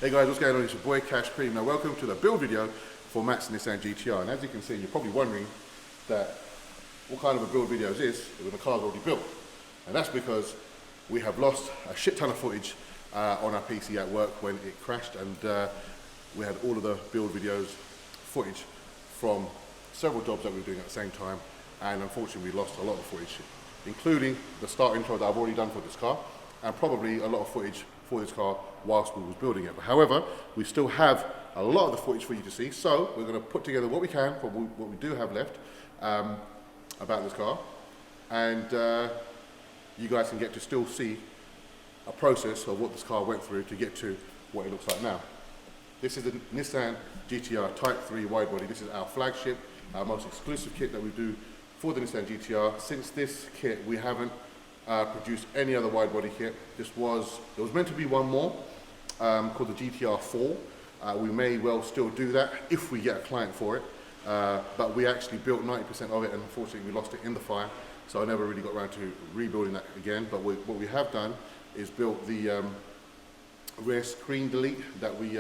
Hey guys, what's going on? It's your boy Cash Cream. Now welcome to the build video for Matt's Nissan GTR. And as you can see, you're probably wondering that what kind of a build video is this when the car's already built. And that's because we have lost a shit ton of footage on our PC at work when it crashed, and we had all of the build videos footage from several jobs that we were doing at the same time, and unfortunately we lost a lot of footage, including the start intro that I've already done for this car, and probably a lot of footage for this car whilst we was building it. But however, we still have a lot of the footage for you to see, so we're going to put together what we can for what we do have left about this car, and you guys can get to still see a process of what this car went through to get to what it looks like now. This is the Nissan GTR Type 3 widebody. This is our flagship, our most exclusive kit that we do for the Nissan GTR. Since this kit, we haven't produced any other widebody kit. There was meant to be one more called the GTR 4. We may well still do that if we get a client for it, but we actually built 90% of it, and unfortunately we lost it in the fire, so I never really got around to rebuilding that again. But what we have done is built the rear screen delete that we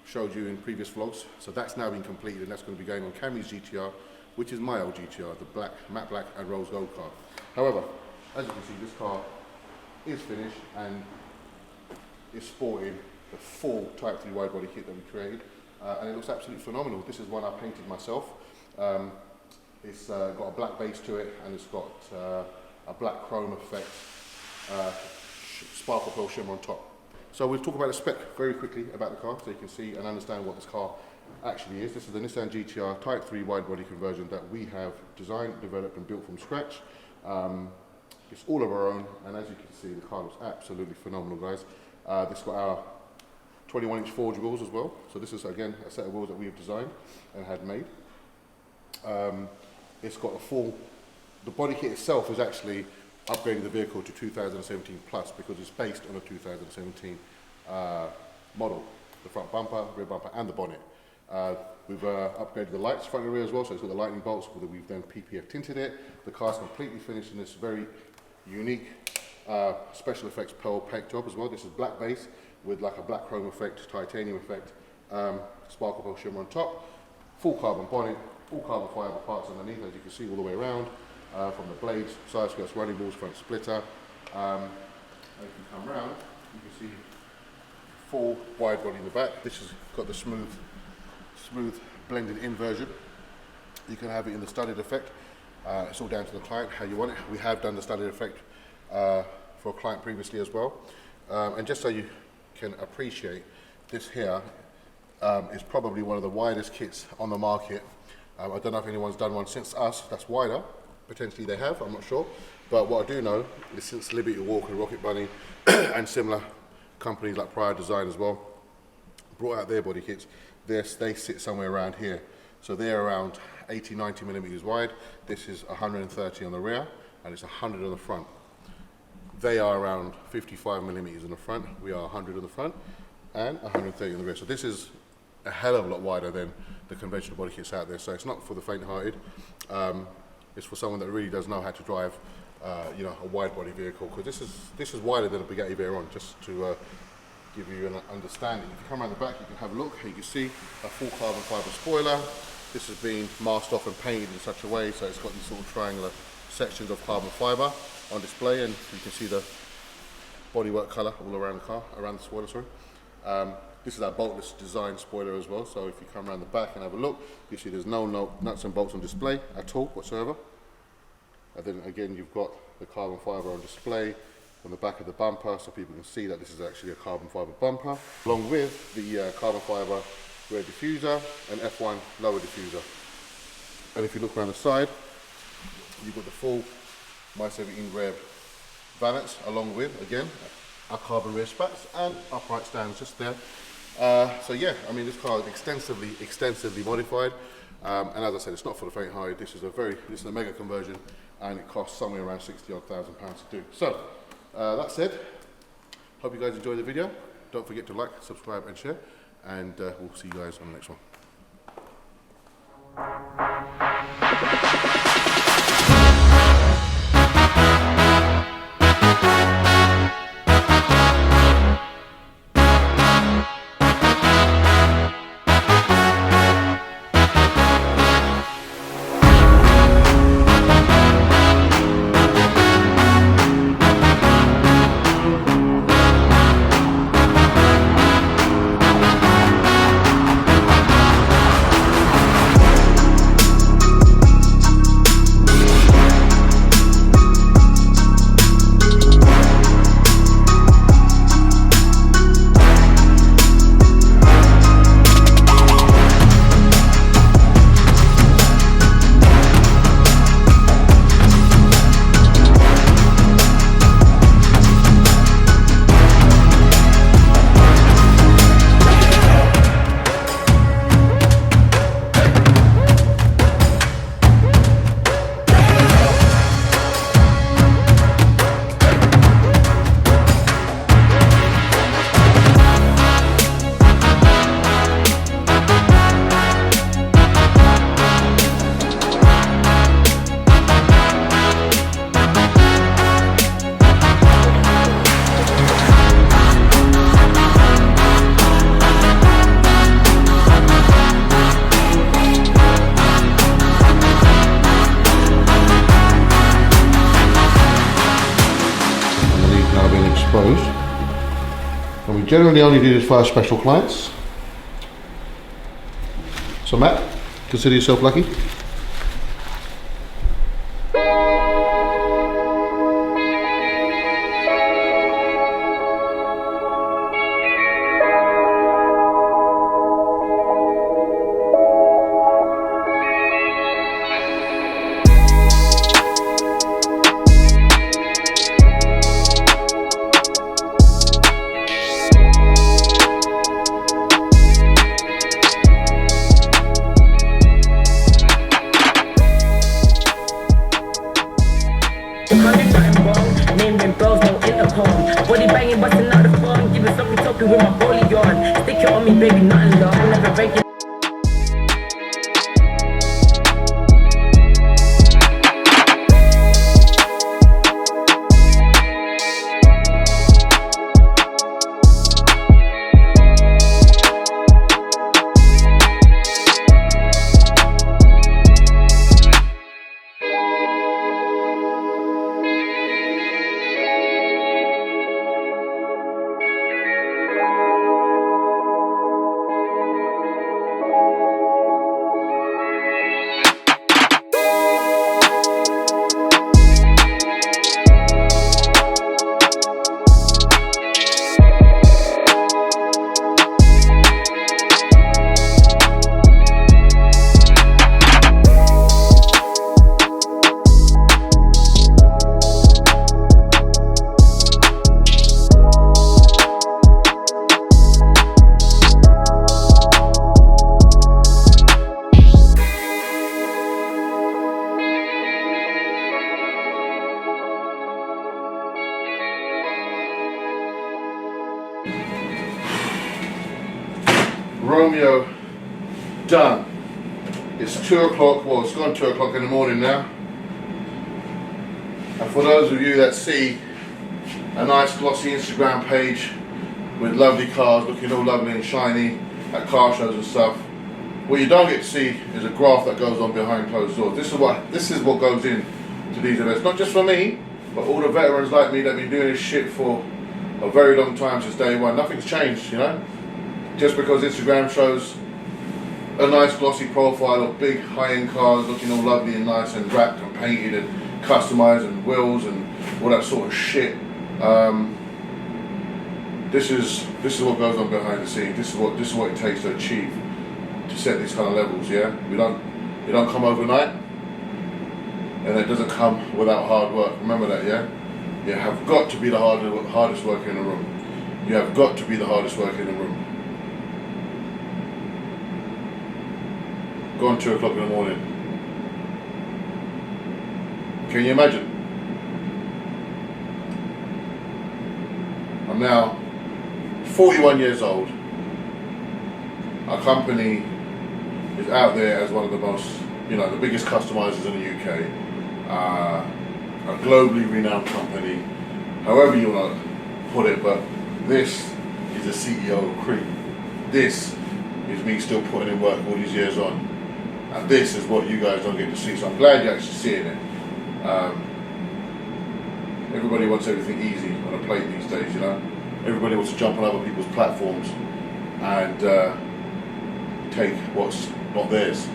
showed you in previous vlogs. So that's now been completed, and that's going to be going on Cammy's GTR, which is my old GTR, the matte black and rose gold car. However, as you can see, this car is finished and is sporting the full Type 3 widebody kit that we created, and it looks absolutely phenomenal. This is one I painted myself. It's got a black base to it, and it's got a black chrome effect, sparkle pearl shimmer on top. So we'll talk about the spec very quickly about the car so you can see and understand what this car actually is. This is the Nissan GTR Type 3 widebody conversion that we have designed, developed and built from scratch. It's all of our own, and as you can see, the car looks absolutely phenomenal, guys. This got our 21-inch forged wheels as well. So this is, again, a set of wheels that we have designed and had made. It's got the body kit itself is actually upgrading the vehicle to 2017 plus, because it's based on a 2017 model. The front bumper, rear bumper and the bonnet. We've upgraded the lights front and rear as well, so it's got the lightning bolts, where we've then PPF tinted it. The car's completely finished in this very unique special effects pearl paint job as well. This is black base with like a black chrome effect, titanium effect, sparkle pearl shimmer on top, full carbon bonnet, all carbon fibre parts underneath, as you can see all the way around, from the blades, side skirts, running boards, front splitter. And if you come round, you can see full wide body in the back. This has got the smooth blended in version. You can have it in the studded effect. It's all down to the client how you want it. We have done the studded effect for a client previously as well. And just so you can appreciate, this here is probably one of the widest kits on the market. I don't know if anyone's done one since us that's wider. Potentially they have, I'm not sure. But what I do know is since Liberty Walk and Rocket Bunny and similar companies like Prior Design as well brought out their body kits, they sit somewhere around here. So they're around 80, 90 millimeters wide. This is 130 on the rear and it's 100 on the front. They are around 55 millimeters in the front. We are 100 on the front and 130 on the rear. So this is a hell of a lot wider than the conventional body kits out there. So it's not for the faint-hearted. It's for someone that really does know how to drive, a wide body vehicle. Because this is wider than a Bugatti Veyron, just to give you an understanding. If you come around the back, you can have a look. You can see a full carbon fibre spoiler. This has been masked off and painted in such a way so it's got these sort of triangular sections of carbon fibre on display, and you can see the bodywork colour all around the car, around the spoiler, sorry. This is our boltless design spoiler as well, so if you come around the back and have a look, you see there's no nuts and bolts on display at all whatsoever. And then again, you've got the carbon fibre on display on the back of the bumper, so people can see that this is actually a carbon fibre bumper, along with the carbon fibre rear diffuser and F1 lower diffuser. And if you look around the side, you've got the full My17 rear valance, along with, again, our carbon rear spats and upright stands just there. So yeah, I mean, this car is extensively modified, and as I said, it's not for the faint-hearted. This is a mega conversion, and it costs somewhere around 60,000 pounds to do. So that said, hope you guys enjoyed the video. Don't forget to like, subscribe, and share, and we'll see you guys on the next one. generally only do this for our special clients. So Matt, consider yourself lucky. Body banging, busting out the phone, giving something talking with my bully on. Stick it on me, baby, nothing long, never breaking. Romeo, done. It's 2 o'clock, well it's gone 2 o'clock in the morning now. And for those of you that see a nice glossy Instagram page with lovely cars looking all lovely and shiny at car shows and stuff, what you don't get to see is a graph that goes on behind closed doors. This is what goes in to these events, not just for me, but all the veterans like me that have been doing this shit for a very long time since day one. Nothing's changed, you know? Just because Instagram shows a nice glossy profile of big high-end cars looking all lovely and nice and wrapped and painted and customized and wheels and all that sort of shit. This is what goes on behind the scenes. This is what it takes to achieve, to set these kind of levels. Yeah, you don't come overnight, and it doesn't come without hard work. Remember that. Yeah, you have got to be the hardest worker in the room. You have got to be the hardest worker in the room. Gone 2 o'clock in the morning. Can you imagine? I'm now 41 years old. Our company is out there as one of the most, the biggest customizers in the UK. A globally renowned company, however you want to put it, but this is the CEO of Cream. This is me still putting in work all these years on. And this is what you guys don't get to see, so I'm glad you're actually seeing it. Everybody wants everything easy on a plate these days, Everybody wants to jump on other people's platforms and take what's not theirs.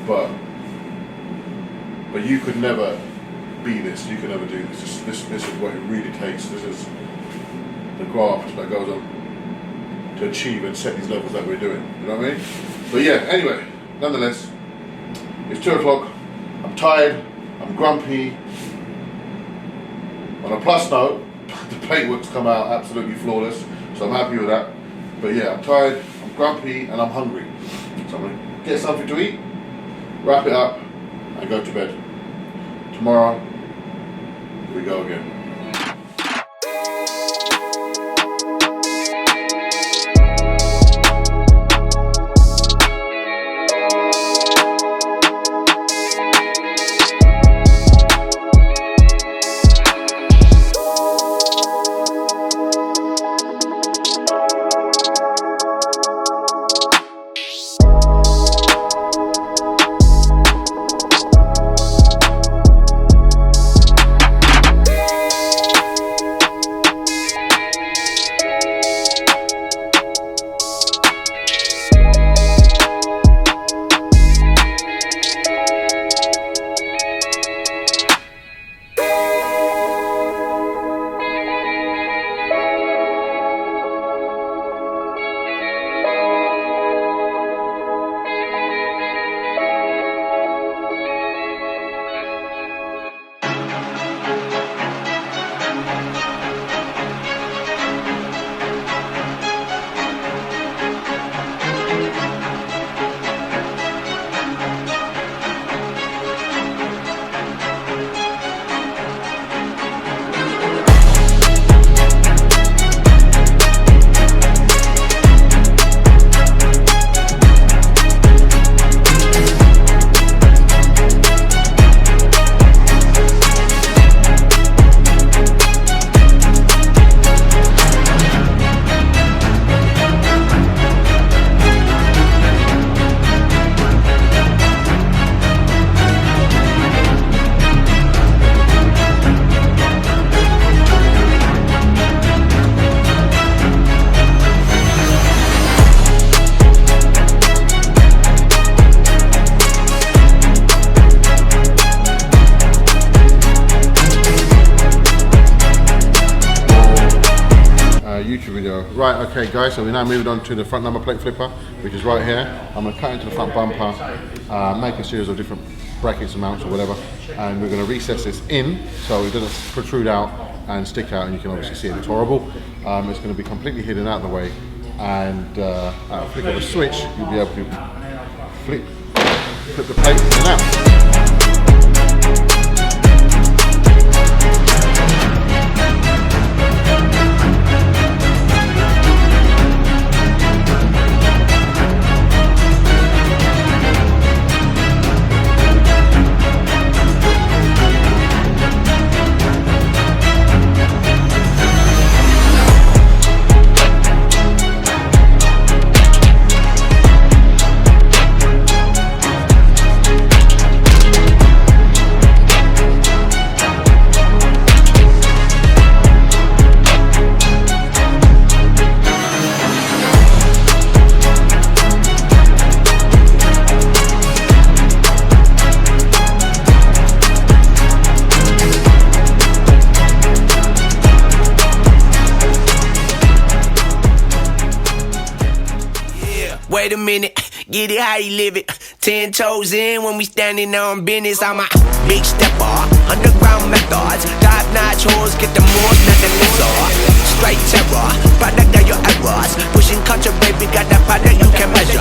But you could never be this, you could never do this. This is what it really takes. This is the graft that goes on to achieve and set these levels that we're doing, you know what I mean? But yeah, anyway, nonetheless, it's 2 o'clock, I'm tired, I'm grumpy. On a plus note, the paintwork's come out absolutely flawless, so I'm happy with that. But yeah, I'm tired, I'm grumpy, and I'm hungry. So I'm gonna get something to eat, wrap it up, and go to bed. Tomorrow, we go again. YouTube video. Right, okay guys, so we're now moving on to the front number plate flipper, which is right here. I'm going to cut into the front bumper, make a series of different brackets and mounts or whatever, and we're going to recess this in so it doesn't protrude out and stick out, and you can obviously see it. It's horrible. It's going to be completely hidden out of the way, and at a flick of a switch, you'll be able to flip the plate in and out. Wait a minute, get it how you live it. 10 toes in when we standing on business. I'm a big stepper, underground methods. Top notch hoes, get the most, nothing less. Straight terror, product of your errors. Pushing culture, baby, got that product you can measure.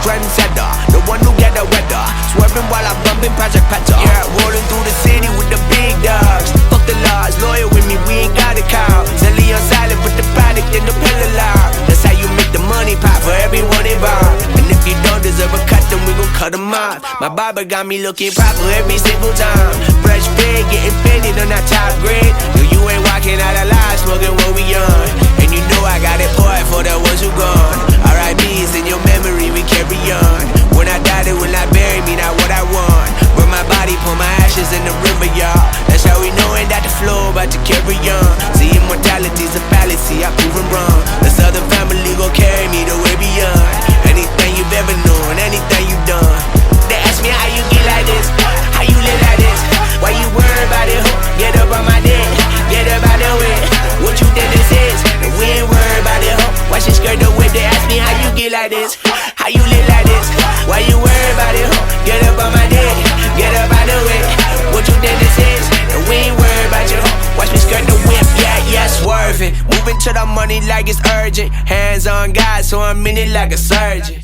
Trendsetter, the one who get the weather. Swerving while I'm bumping Project Petter. Yeah, rolling through the city with the big dogs. Fuck the laws, loyal with me, we ain't got a cow. Zelly on silent with the product in the pillar loud. That's how you make the money pop for everyone involved. And if you don't deserve a cut, then we gon' cut them off. My barber got me looking proper every single time. Fresh pig, getting fitted on that top grade. No, you ain't walking out alive, smoking what we on. And you know I got it poured for the ones who gone. R.I.P.'s in your memory, we carry on. When I die, they will not bury me, not what I want. Burn my body, pour my ashes in the river, y'all. That's how we knowin' that the flow about to carry on. See, immortality's a fallacy, I prove 'em wrong. The Southern family gon' carry me the way beyond. Anything you've ever known, anything you've done. They ask me how you get like this, how you live like this. Why you worry about it, ho? Get up on my dick, get up out the way. What you think this is? And we ain't worried about it, ho. Watch your skirt the whip. They ask me how you get like this, how you live like this. Why you worry about it, ho? Get up on my dick, get up out the way. What you think this is? And we ain't worried about you, ho. Watch me skirt the whip, yeah, swerving. Moving to the money like it's urgent. Hands on God, so I'm in it like a surgeon.